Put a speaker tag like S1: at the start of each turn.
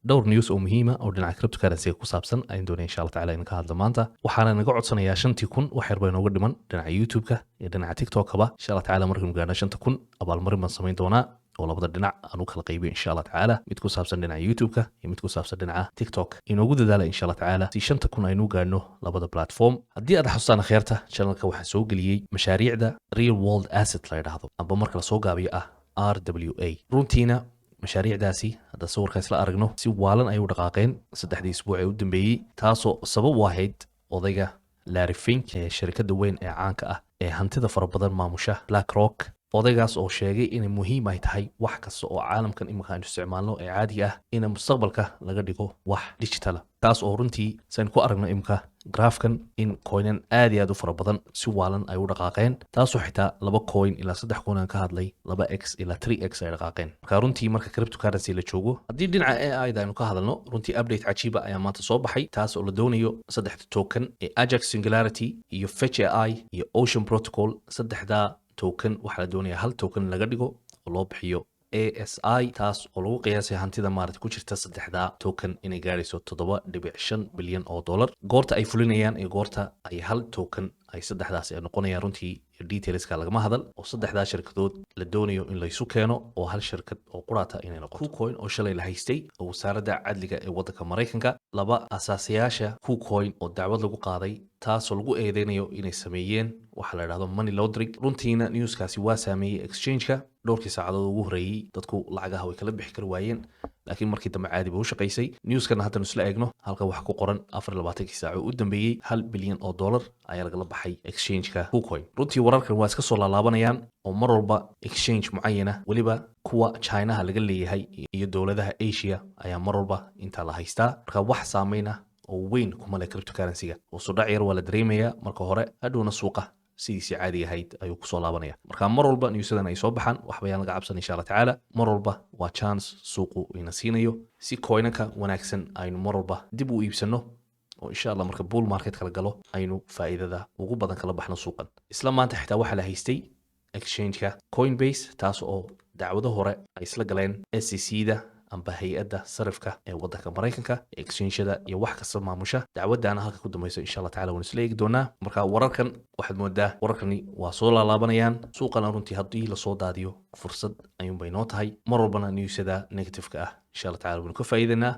S1: dhowr news oo muhiima oo dhinaca cryptocurrency ku saabsan ayaan doonaya insha Allah tacaala in ka hadlo maanta waxaana naga codsanayaa 5,000 wax yar bay nooga dhiman dhinaca YouTube-ka iyo dhinaca TikTok-kaba insha Allah tacaala markii gaarno 5,000 abaalmarin baan samayn doonaa oo labada dhinac aan u kala qaybiyo insha Allah tacaala mid ku saabsan dhinaca YouTube-ka iyo mid ku saabsan dhinaca TikTok inoogu dadaala insha Allah tacaala si 5,000 aynu gaarno labada platform haddii aad xasuustaan khayrta channelka waxaan soo geliyay mashaariicda real world asset la yiraahdo amba marka la soo gaabiyo ah RWA runtiina mashaariicdaasi hadda sawirka isla aragno si waalan ay u dhaqaaqeen 3 isbuuc ee u dambeeyay taasoo sabab u ahayd odayga Larry Fink ee shirkadda weyn ee caanka ah ee hantida fara badan maamusha BlackRock odaygaas oo sheegay inay muhiim ay tahay wax kasta oo caalamkan imika aynu isticmaalno ee caadi ah in mustaqbalka laga dhigo wax digital taas oo runtii san ku aragno imika graafkan in coinan aad iyo aad u fara badan si waalan ay u dhaqaaqeen taasoo xitaa 2 coin ilaa 3 coin aan ka hadlay 2x ilaa 3x ay dhaqaaqeen marka runtii marka cryptocurrency la joogo haddii dhinaca AI da aynu ka hadalno runtii update cajiiba ayaa maanta soo baxay taas oo la doonayo 3 token ee Ajax Singularity iyo Fetch AI iyo Ocean Protocol 3da token waxa la doonayaa hal token laga dhigo oo loo bixiyo ASI taas oo lagu qiyaasay hantida maarad ku jirta 3da token inay gaarayso 7.5 bilyan oo dollar goorta ay fulinayaan ee goorta ay hal token ay 3daas ay noqonayaan runtii detailska lagama hadal oo 3da shirkadood la doonayo in la isu keeno oo hal shirkad oo quraata inay noqoto KuCoin oo shalay la haystay oo wasaaradda cadliga ee waddanka Mareykanka laba asaasiyaasha KuCoin oo dacwad lagu qaaday taasoo lagu eedeynayo inay sameeyeen waxa la yiraahdo money laundering runtiina newskaasi waa saameeyay exchange-ka dhowrkii saacadood ugu horeeyay dadku lacagaha way kala bixi kar waayeen laakiin markii dambe caadi buu shaqaysay newskana hadda isla eegno halka wax ku qoran 24 saac oo u dambeeyay 1 bilyan oo dollar ayaa laga baxay exchange-ka KuCoin runtii wararkan waa iska soo laalaabanayaan oo mar walba exchange mucaayana waliba kuwa China laga leeyahay iyo dawladaha Asia ayaa mar walba inta la haystaa marka wax saameeyna oo weyn kuma leh cryptocurrency-ga oo soo dhac yar waa la dareemayaa marka hore hadhowna suuqa sidii caadi ahayd ayuu ku soo laabanaya marka mar walba newsadan ay soo baxaan wax bayaan laga cabsan insha Allah tacaala mar walba waa chance suuqu ina siinayo si coinanka wanaagsan aynu mar walba dib u iibsano oo insha Allah marka bull market kala galo aynu faa'iidada ugu badan kala baxno suuqan isla maanta xitaa waxa la haystay exchange-ka Coinbase taas oo dacwado hore ay isla galeen SEC-da amba hay'adda sarifka ee waddanka Mareykanka exchange-da iyo wax kasta maamusha dacwadana halka ku dambayso insha Allah tacaala waan isla eegi doonaa marka wararkan waxaad moodaa wararkani waa soo laalaabanayaan suuqana runtii haddii la soo daadiyo fursad ayuun bay noo tahay mar walbana newsada negative-ka ah insha Allah tacaala waan ka faa'iideynaa